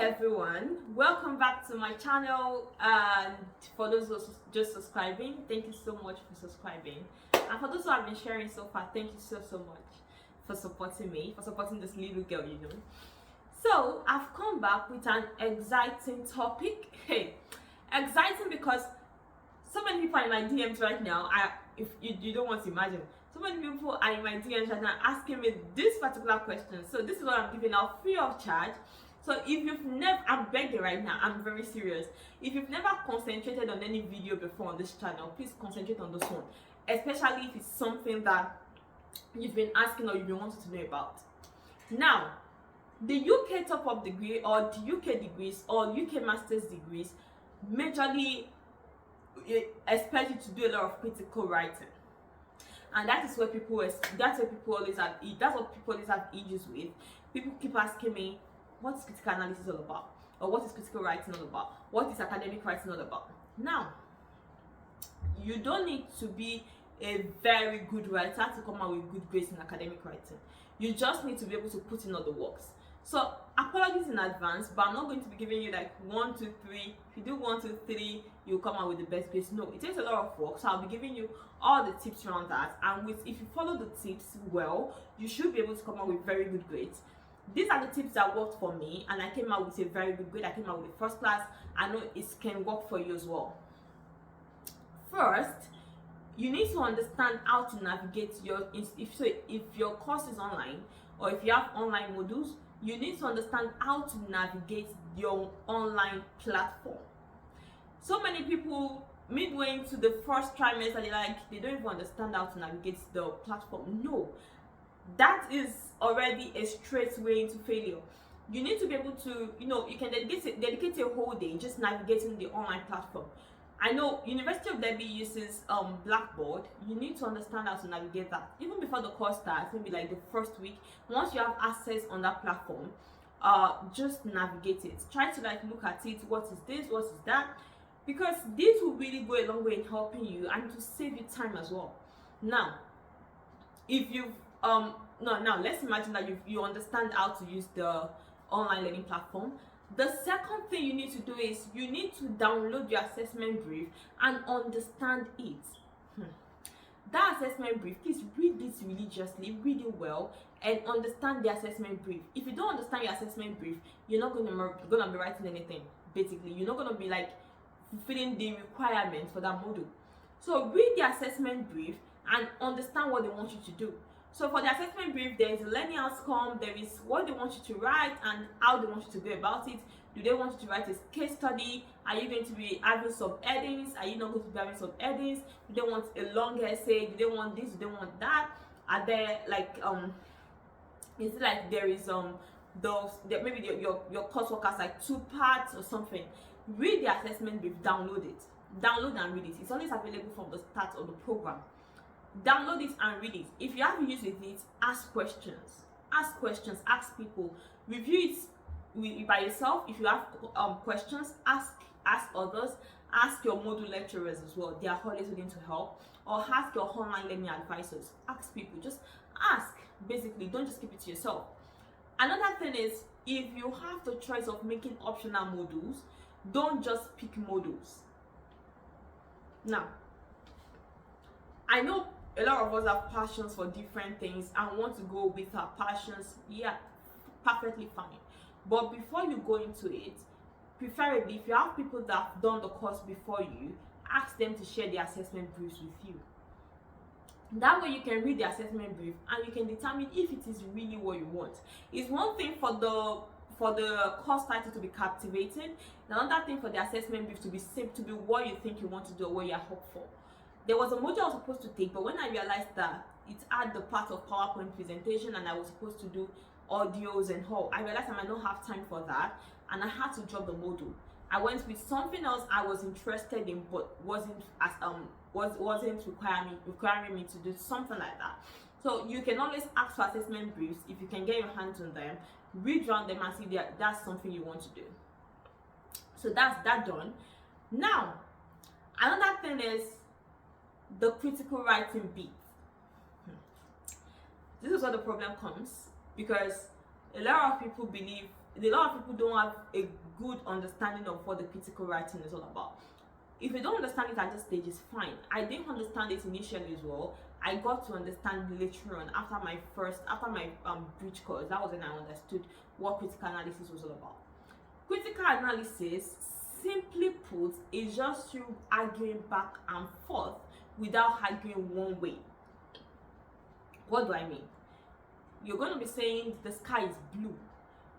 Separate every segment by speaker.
Speaker 1: everyone, welcome back to my channel, and for those who are just subscribing, thank you so much for subscribing, and for those who have been sharing so far, thank you so much for supporting me, for supporting this little girl, So I've come back with an exciting topic. Hey, exciting because so many people are in my DMs right now. If you don't want to imagine, so many people are in my DMs right now asking me this particular question. So this is what I'm giving out free of charge. So if you've never, I'm begging right now, I'm very serious. If you've never concentrated on any video before on this channel, please concentrate on this one. Especially if it's something that you've been asking or you've been wanting to know about. Now, the UK top-up degree or the UK degrees or UK master's degrees majorly expect you to do a lot of critical writing. And that's what people always have issues with. People keep asking me, what is critical analysis all about? Or what is critical writing all about? What is academic writing all about? Now, you don't need to be a very good writer to come out with good grades in academic writing. You just need to be able to put in all the works. So apologies in advance, but I'm not going to be giving you like 1, 2, 3. If you do 1, 2, 3, you'll come out with the best grades. No, it takes a lot of work. So I'll be giving you all the tips around that. And if you follow the tips well, you should be able to come out with very good grades. These are the tips that worked for me, and I came out with a very good grade. I came out with the first class. I know it can work for you as well. First, you need to understand how to navigate if your course is online or if you have online modules, you need to understand how to navigate your online platform. So many people midway into the first trimester, they don't even understand how to navigate the platform. No, that is already a straight way into failure. You need to be able to, you can dedicate a whole day just navigating the online platform. I know University of Derby uses Blackboard. You need to understand how to navigate that. Even before the course starts, maybe like the first week, once you have access on that platform, just navigate it. Try to look at it, what is this, what is that? Because this will really go a long way in helping you and to save you time as well. Now, if you've now let's imagine that you understand how to use the online learning platform. The second thing you need to do is you need to download your assessment brief and understand it. That assessment brief, please read this religiously, read it well, and understand the assessment brief. If you don't understand your assessment brief, you're not gonna be writing anything. Basically, you're not gonna be fulfilling the requirements for that module. So read the assessment brief and understand what they want you to do. So for the assessment brief, there is a learning outcome, there is what they want you to write and how they want you to go about it. Do they want you to write a case study? Are you going to be having sub-headings? Are you not going to be having sub-headings? Do they want a long essay? Do they want this? Do they want that? Are there is it like there is maybe your coursework has 2 parts or something? Read the assessment brief, download it. Download and read it. It's always available from the start of the program. Download it and read it. If you have issues with it, ask questions. Ask people. Review it by yourself. If you have questions, ask others. Ask your module lecturers as well. They are always willing to help. Or ask your online learning advisors. Ask people. Just ask. Basically, don't just keep it to yourself. Another thing is, if you have the choice of making optional modules, don't just pick modules. Now, I know a lot of us have passions for different things and want to go with our passions. Yeah, perfectly fine. But before you go into it, preferably if you have people that have done the course before you, ask them to share the assessment briefs with you. That way you can read the assessment brief and you can determine if it is really what you want. It's one thing for the course title to be captivating, another thing for the assessment brief to be what you think you want to do or what you are hopeful. There was a module I was supposed to take, but when I realized that it had the part of PowerPoint presentation and I was supposed to do audios and all, I realized I might not have time for that and I had to drop the module. I went with something else I was interested in but wasn't requiring me to do something like that. So you can always ask for assessment briefs if you can get your hands on them, read around them and see if that's something you want to do. So that's that done. Now, another thing is the critical writing bit. This is where the problem comes, because a lot of people believe a lot of people don't have a good understanding of what the critical writing is all about. If you don't understand it at this stage, it's fine. I didn't understand it initially as well. I got to understand later on after my bridge course. That was when I understood what critical analysis was all about. Critical analysis, simply put, is just you arguing back and forth without arguing one way. What do I mean? You're going to be saying the sky is blue.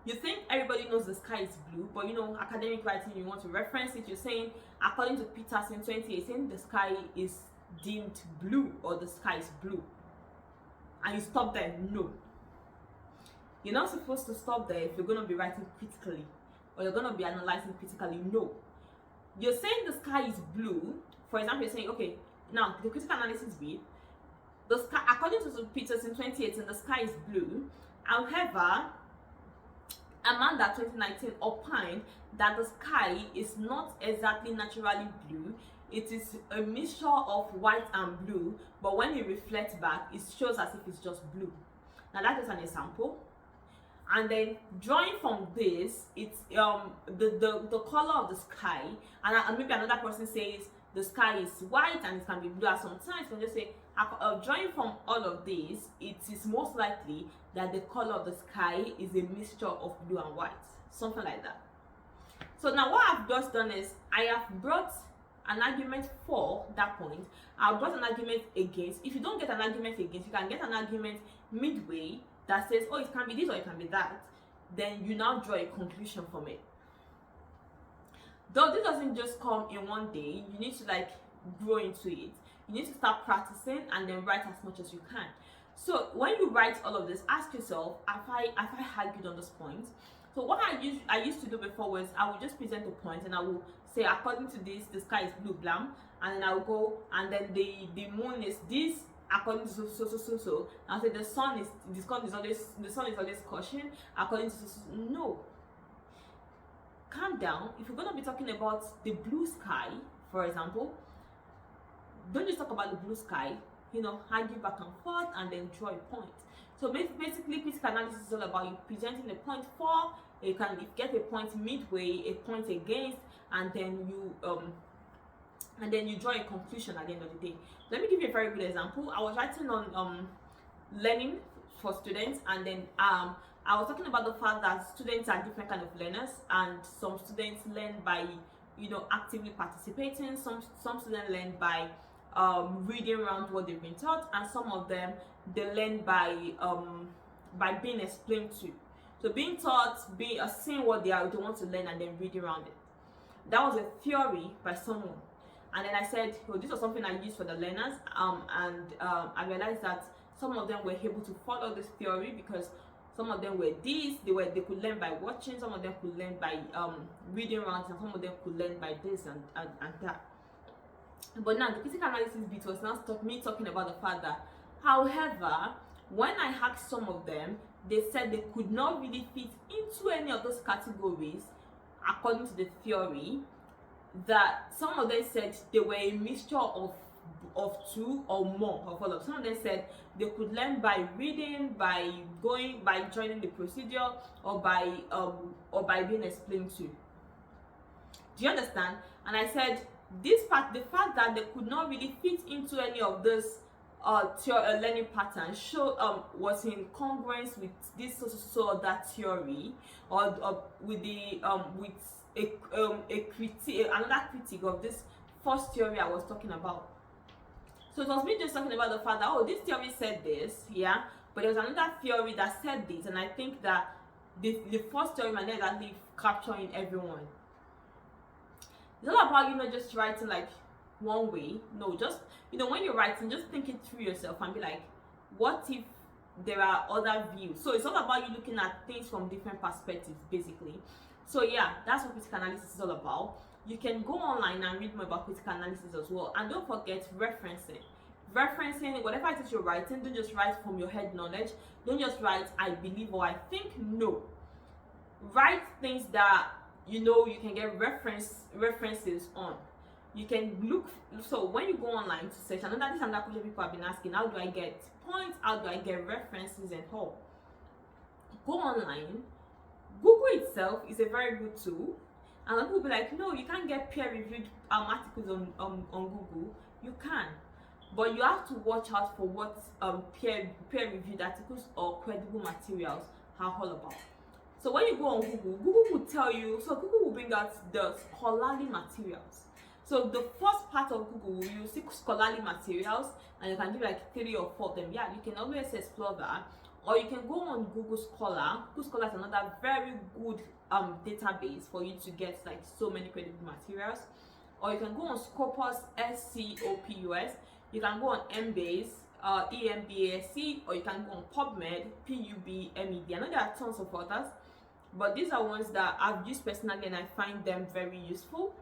Speaker 1: You think everybody knows the sky is blue, but you know, academic writing, you want to reference it. You're saying, according to Peterson 2018, the sky is deemed blue, or the sky is blue. And you stop there. No. You're not supposed to stop there if you're going to be writing critically, or you're going to be analyzing critically. No. You're saying the sky is blue. For example, you're saying, okay, now the critical analysis bit, the sky, according to Peterson 2018, the sky is blue. However, Amanda 2019 opined that the sky is not exactly naturally blue. It is a mixture of white and blue, but when you reflect back, it shows as if it's just blue. Now that is an example. And then drawing from this, it's the color of the sky, and maybe another person says the sky is white and it can be blue. And sometimes you can just say, drawing from all of this, it is most likely that the color of the sky is a mixture of blue and white, something like that. So now what I've just done is I have brought an argument for that point. I've brought an argument against. If you don't get an argument against, you can get an argument midway that says, oh, it can be this or it can be that. Then you now draw a conclusion from it. Though this doesn't just come in one day, you need to like grow into it. You need to start practicing and then write as much as you can. So when you write all of this, ask yourself, have I argued on this point? So what I used to do before was I would just present a point and I will say, according to this, the sky is blue, blam, and then I will go, and then the moon is this, according to so. I'll say the sun is always caution, according to so. No. Calm down. If you're gonna be talking about the blue sky, for example, don't just talk about the blue sky, you know, argue back and forth and then draw a point. So basically critical analysis is all about you presenting a point for, you get a point midway, a point against, and then you draw a conclusion at the end of the day. Let me give you a very good example. I was writing on learning for students, and then I was talking about the fact that students are different kind of learners, and some students learn by, you know, actively participating. Some students learn by reading around what they've been taught, and some of them they learn by being explained to. So being taught, seeing what they want to learn, and then reading around it. That was a theory by someone, and then I said, oh, this was something I used for the learners, I realized that some of them were able to follow this theory because some of them were they could learn by watching, some of them could learn by reading around, and some of them could learn by this and that. But now the critical analysis bit was now me talking about the fact that, however, when I asked some of them, they said they could not really fit into any of those categories according to the theory. That some of them said they were a mixture of two or more of all of. Some of them said they could learn by reading, by joining the procedure, or by being explained to. Do you understand? And I said, the fact that they could not really fit into any of this learning pattern was in congruence with this so that theory, or with the another critique of this first theory I was talking about. So it was me just talking about the fact that, oh, this theory said this, yeah, but there was another theory that said this, and I think that the first theory might not exactly capturing everyone. It's all about, you know, just writing like one way. No, just, you know, when you're writing, just think it through yourself and be like, what if there are other views? So it's all about you looking at things from different perspectives, basically. So yeah, that's what critical analysis is all about. You can go online and read more about critical analysis as well. And don't forget referencing. Referencing, whatever it is you're writing, don't just write from your head knowledge. Don't just write, I believe or I think. No. Write things that you know you can get references on. You can look. So when you go online to search, another question people have been asking, how do I get points? How do I get references and all? Go online, Google itself. itself is a very good tool, and some people will be like, no, you can't get peer-reviewed articles on Google. You can, but you have to watch out for what peer-reviewed articles or credible materials are all about. So when you go on Google, Google will tell you, so Google will bring out the scholarly materials. So the first part of Google, you see scholarly materials, and you can give like 3 or 4 of them. Yeah, you can always explore that. Or you can go on Google Scholar. Google Scholar is another very good database for you to get like so many credible materials. Or you can go on Scopus, SCOPUS. You can go on Embase, EMBASC, or you can go on PubMed, PUBMED. I know there are tons of others, but these are ones that I've used personally and I find them very useful.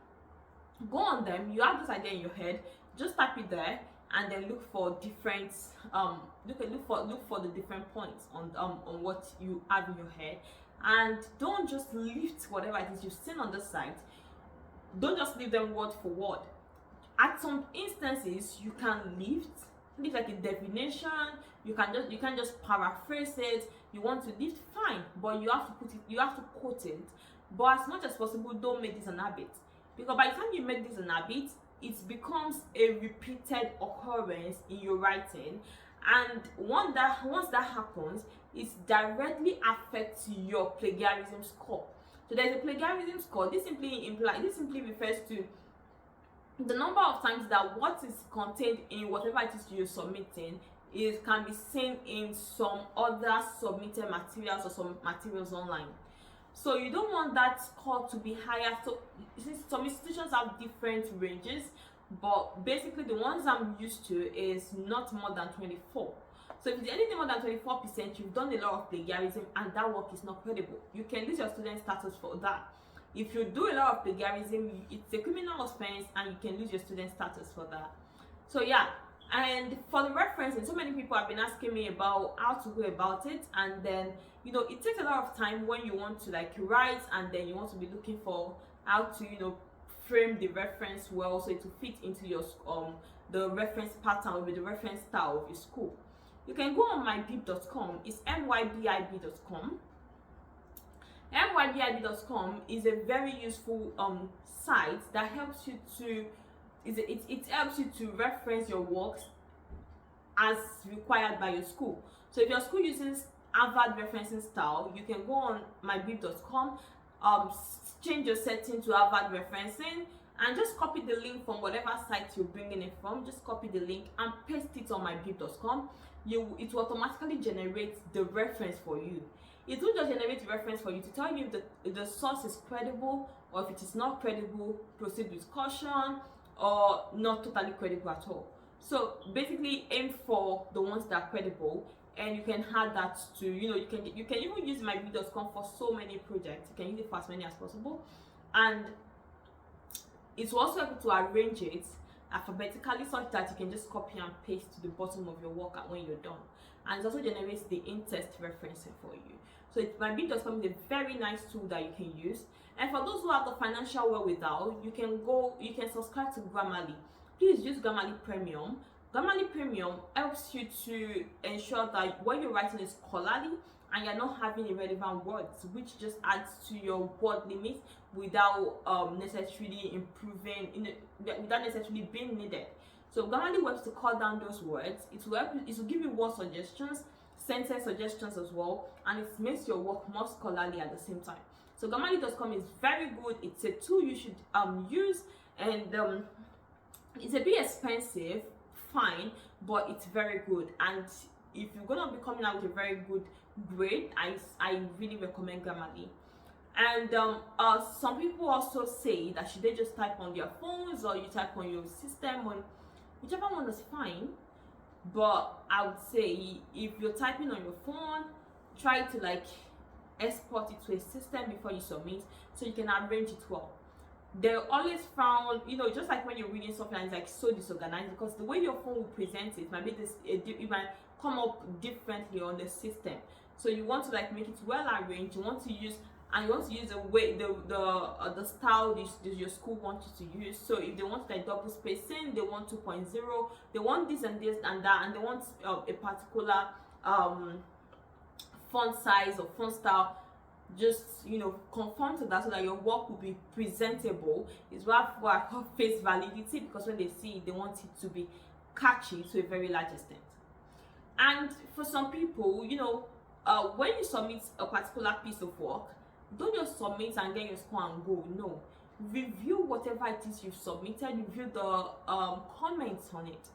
Speaker 1: Go on them. You have this idea in your head, just type it there, and then look for different look for the different points on what you have in your head, and don't just lift whatever it is you've seen on the site. Don't just leave them word for word. At some instances, you can lift like a definition. You can just paraphrase it. You want to lift, fine, but you have to quote it. But as much as possible, don't make this an habit, because by the time you make this an habit, it becomes a repeated occurrence in your writing, and once that happens, it directly affects your plagiarism score. So there's a plagiarism score. This simply refers to the number of times that what is contained in whatever it is you're submitting can be seen in some other submitted materials or some materials online. So you don't want that score to be higher. So some institutions have different ranges, but basically the ones I'm used to is not more than 24. So if it's anything more than 24%, you've done a lot of plagiarism and that work is not credible. You can lose your student status for that. If you do a lot of plagiarism, it's a criminal offense and you can lose your student status for that. So yeah, and for the referencing, so many people have been asking me about how to go about it, and then it takes a lot of time when you want to like write, and then you want to be looking for how to frame the reference well, so it will fit into your the reference pattern with the reference style of your school. You can go on mybib.com. It's mybib.com. mybib.com is a very useful site that helps you to it helps you to reference your works as required by your school. So if your school uses Harvard referencing style, you can go on mybib.com, change your setting to Harvard referencing, and just copy the link from whatever site you're bringing it from. Just copy the link and paste it on mybib.com. It will automatically generate the reference for you. It will just generate the reference for you to tell you if the source is credible, or if it is not credible, proceed with caution, or not totally credible at all. So basically aim for the ones that are credible, and you can add that to you can even use mybib.com for so many projects. You can use it for as many as possible, and it's also able to arrange it alphabetically such that you can just copy and paste to the bottom of your work when you're done. And it also generates the in-test referencing for you. So mybib.com is a very nice tool that you can use. And for those who have the financial wherewithal, you can subscribe to Grammarly. Please use Grammarly Premium. Grammarly Premium helps you to ensure that what you're writing is scholarly and you're not having irrelevant words, which just adds to your word limit without necessarily without necessarily being needed. So Grammarly works to cut down those words. It will give you word suggestions, sentence suggestions as well, and it makes your work more scholarly at the same time. So Grammarly.com is very good. It's a tool you should use, and it's a bit expensive, fine, but it's very good. And if you're gonna be coming out with a very good grade, I really recommend Grammarly. And some people also say that should they just type on their phones, or you type on your system, on whichever one is fine. But I would say if you're typing on your phone, try to like export it to a system before you submit, so you can arrange it well. They're always found, just like when you're reading something and it's like so disorganized, because the way your phone will present it might be it might come up differently on the system. So you want to like make it well arranged. You want to use the way the style your school wants you to use. So if they want like double spacing, they want 2.0, they want this and that, and they want a particular font size or font style, just conform to that so that your work will be presentable. Is what I call face validity, because when they see it, they want it to be catchy to a very large extent. And for some people, when you submit a particular piece of work, don't just submit and get your score and go. No, review whatever it is you've submitted, review the comments on it.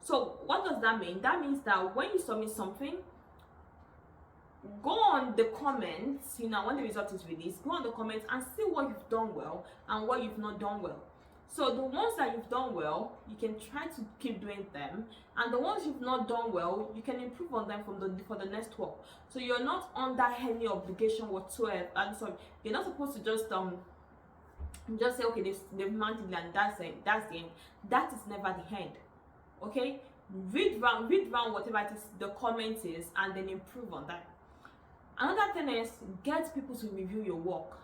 Speaker 1: So what does that mean? That means that when you submit something, go on the comments, when the result is released, go on the comments and see what you've done well and what you've not done well. So the ones that you've done well, you can try to keep doing them, and the ones you've not done well, you can improve on them for the next work. So you're not under any obligation whatsoever. And so you're not supposed to just say, okay, they've marked it and that's it, that's the end. That is never the end. Okay, read round whatever it is the comment is, and then improve on that. Another thing is, get people to review your work.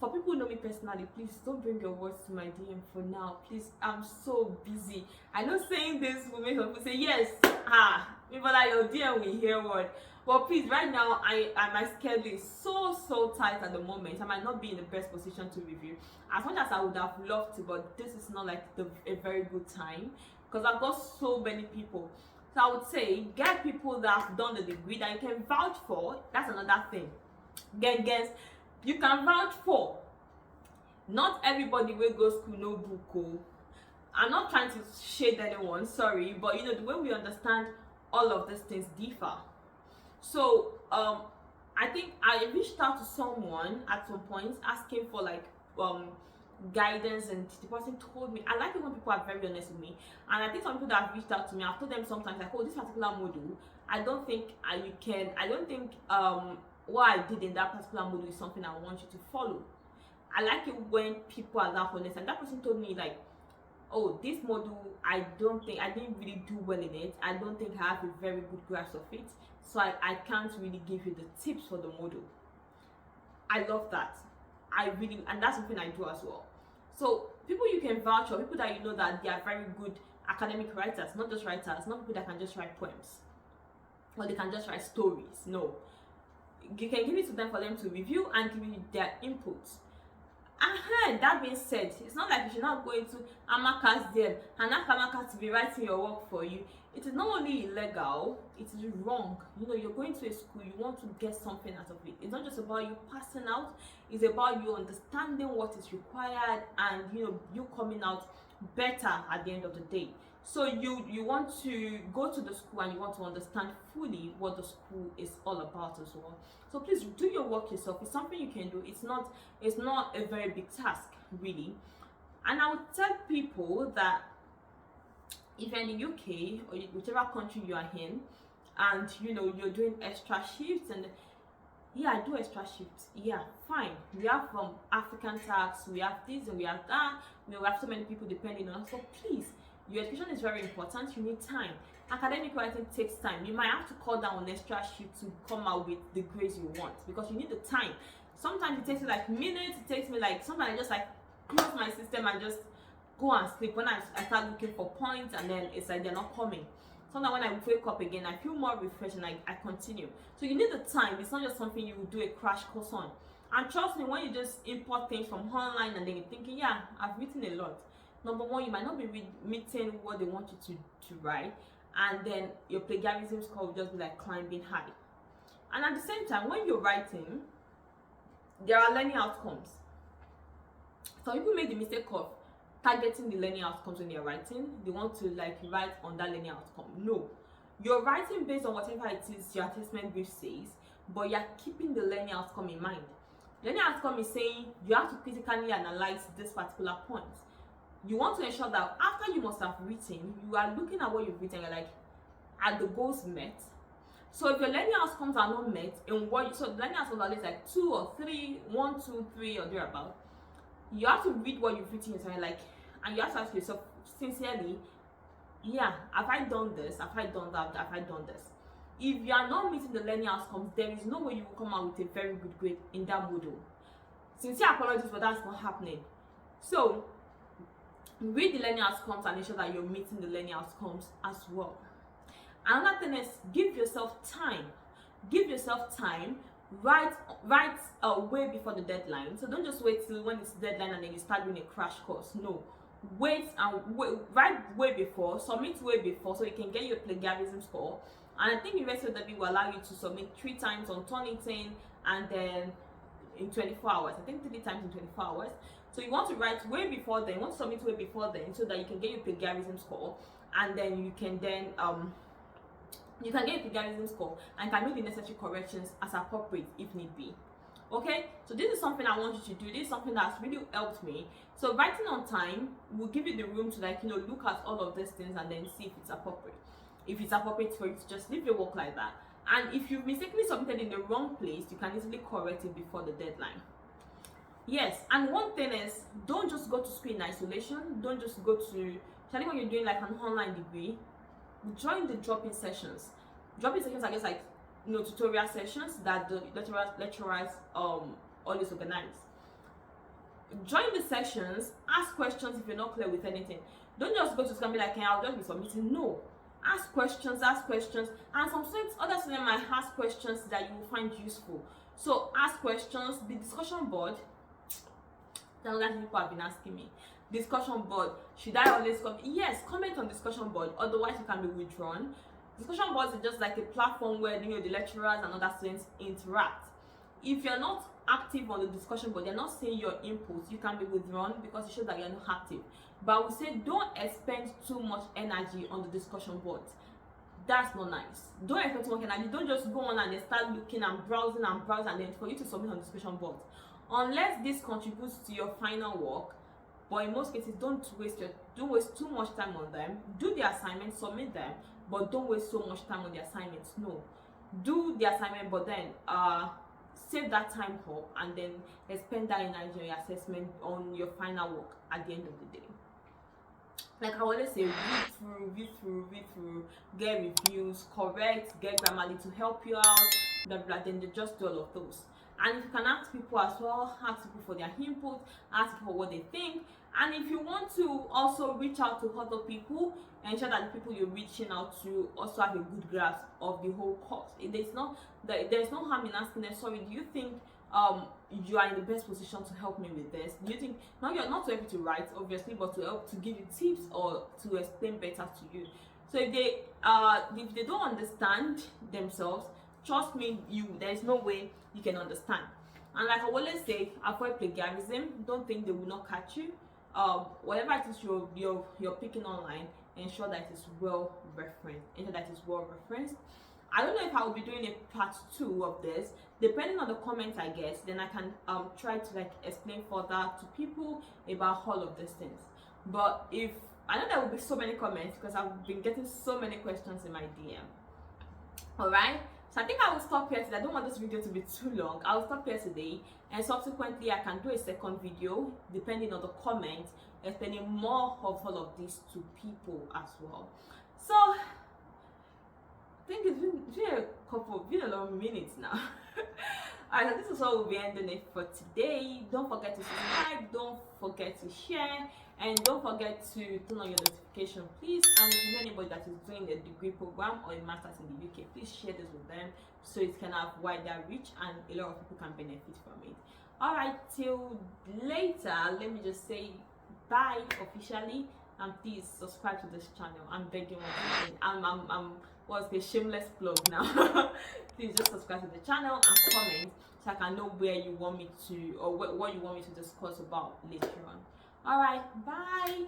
Speaker 1: For people who know me personally, please don't bring your words to my DM for now. Please, I'm so busy. I know saying this will make people say, yes, people like your DM will hear what. But please, right now, my schedule is so tight at the moment. I might not be in the best position to review. As much as I would have loved to, but this is not like a very good time, because I've got so many people. So I would say, get people that have done the degree that you can vouch for. That's another thing. Get guests you can vouch for. Not everybody will go school no book. I'm not trying to shade anyone, sorry, but the way we understand all of these things differ. So I think I reached out to someone at some point asking for like guidance, and the person told me, I like it when people are very honest with me, and I think some people that have reached out to me, I've told them sometimes like, oh, this particular module, I don't think what I did in that particular module is something I want you to follow. I like it when people are that honest, and that person told me like, oh, this module, I didn't really do well in it. I don't think I have a very good grasp of it, so I can't really give you the tips for the module. I love that. And that's something I do as well. So people you can vouch for, people that you know that they are very good academic writers, not just writers, not people that can just write poems or they can just write stories. No, you can give it to them for them to review and give you their inputs. That being said, it's not like you should not go into Amaka's DM and ask Amaka to be writing your work for you. It is not only illegal, it is wrong. You're going to a school, you want to get something out of it. It's not just about you passing out, it's about you understanding what is required and you coming out better at the end of the day. So you want to go to the school and you want to understand fully what the school is all about as well. So please do your work yourself. It's something you can do. It's not a very big task, really. And I would tell people that if you're in the UK or whichever country you are in, and you're doing extra shifts, and I do extra shifts, fine. We have African tax, we have this and we have that, we have so many people depending on us. So please, your education is very important. You need time. Academic writing takes time. You might have to call down on extra shift to come out with the grades you want, because you need the time. Sometimes it takes me like minutes. It takes me like, sometimes I just like close my system and just go and sleep. When I start looking for points, and then it's like they're not coming. Sometimes when I wake up again, I feel more refreshed and I continue. So you need the time. It's not just something you will do a crash course on. And trust me, when you just import things from online and then you're thinking, I've written a lot. Number one, you might not be meeting what they want you to write, and then your plagiarism score will just be like climbing high. And at the same time, when you're writing, there are learning outcomes. Some people make the mistake of targeting the learning outcomes when they're writing. They want to like write on that learning outcome. No, you're writing based on whatever it is your assessment brief says, but you're keeping the learning outcome in mind. Learning outcome is saying you have to critically analyze this particular point. You want to ensure that after you must have written, you are looking at what you've written, you're like, are the goals met? So if your learning outcomes are not met, so the learning outcomes are like 2 or 3, 1, 2, 3 or thereabout, you have to read what you've written yourself, like, and you have to ask yourself sincerely, have I done this? Have I done that? Have I done this? If you are not meeting the learning outcomes, there is no way you will come out with a very good grade in that module. Sincere apologies, but that's not happening. So read the learning outcomes and ensure that you're meeting the learning outcomes as well. Another thing is, give yourself time. Give yourself time write way before the deadline. So don't just wait till when it's deadline and then you start doing a crash course. No, write way before, submit way before, so you can get your plagiarism score. And I think University of W will allow you to submit 3 times on Turnitin, and then in 24 hours. I think 3 times in 24 hours. So you want to write way before then, you want to submit way before then, so that you can get your plagiarism score, and then you can get a plagiarism score and can make the necessary corrections as appropriate if need be. Okay, so this is something I want you to do. This is something that's really helped me. So writing on time will give you the room to, like, look at all of these things and then see if it's appropriate. If it's appropriate for you to just leave your work like that. And if you've mistakenly submitted in the wrong place, you can easily correct it before the deadline. Yes, and one thing is, don't just go to school in isolation. Don't just go to, especially when you're doing like an online degree, join the drop-in sessions. Drop-in sessions are just like, tutorial sessions that the lecturers always organize. Join the sessions, ask questions if you're not clear with anything. Don't just go to school and be like, hey, I'll just be submitting. No. Ask questions, and some students, other students might ask questions that you will find useful. So ask questions. The discussion board, that's another thing people have been asking me. Discussion board, should I always comment? Yes, comment on discussion board, otherwise you can be withdrawn. Discussion boards is just like a platform where the lecturers and other students interact. If you're not active on the discussion board, you're not seeing your inputs, you can be withdrawn because it shows that you're not active. But we say don't expend too much energy on the discussion board. That's not nice. Don't expend too much energy. Don't just go on and then start looking and browsing and then for you to submit on discussion board. Unless this contributes to your final work, but in most cases, don't waste too much time on them. Do the assignments, submit them, but don't waste so much time on the assignments. No, do the assignment, but then save that time up and then spend that energy on your assessment, on your final work at the end of the day. Like I always say, read through, get reviews, correct, get Grammarly to help you out, blah blah. Then just do all of those. And if you can ask people as well, ask people for their input, ask people what they think. And if you want to also reach out to other people, ensure that the people you're reaching out to also have a good grasp of the whole course. There's no harm in asking them, sorry, do you think you are in the best position to help me with this? Do you think, now you're not to help you to write, obviously, but to help to give you tips or to explain better to you. So if they don't understand themselves, trust me, there's no way you can understand. And like I always say, avoid plagiarism. Don't think they will not catch you. Whatever it is you're picking online, ensure that it is well referenced. I don't know if I will be doing a part 2 of this. Depending on the comments I get, then I can try to explain further to people about all of these things. But if I know there will be so many comments because I've been getting so many questions in my DM. Alright, so I think I will stop here today. I don't want this video to be too long. I will stop here today, and subsequently I can do a second video depending on the comments, explaining more of all of this to people as well. So I think it's been a lot of minutes now. Alright, so this is what we'll be ending it for today. Don't forget to subscribe, don't forget to share, and don't forget to turn on your notification, please. And if you know anybody that is doing a degree program or a master's in the UK, please share this with them so it can have wider reach and a lot of people can benefit from it. Alright, till later, let me just say bye officially, and please subscribe to this channel. I'm begging once again. I'm what's the shameless plug now. Please just subscribe to the channel and comment so I can know where you want me to, or what you want me to discuss about later on. Alright, bye.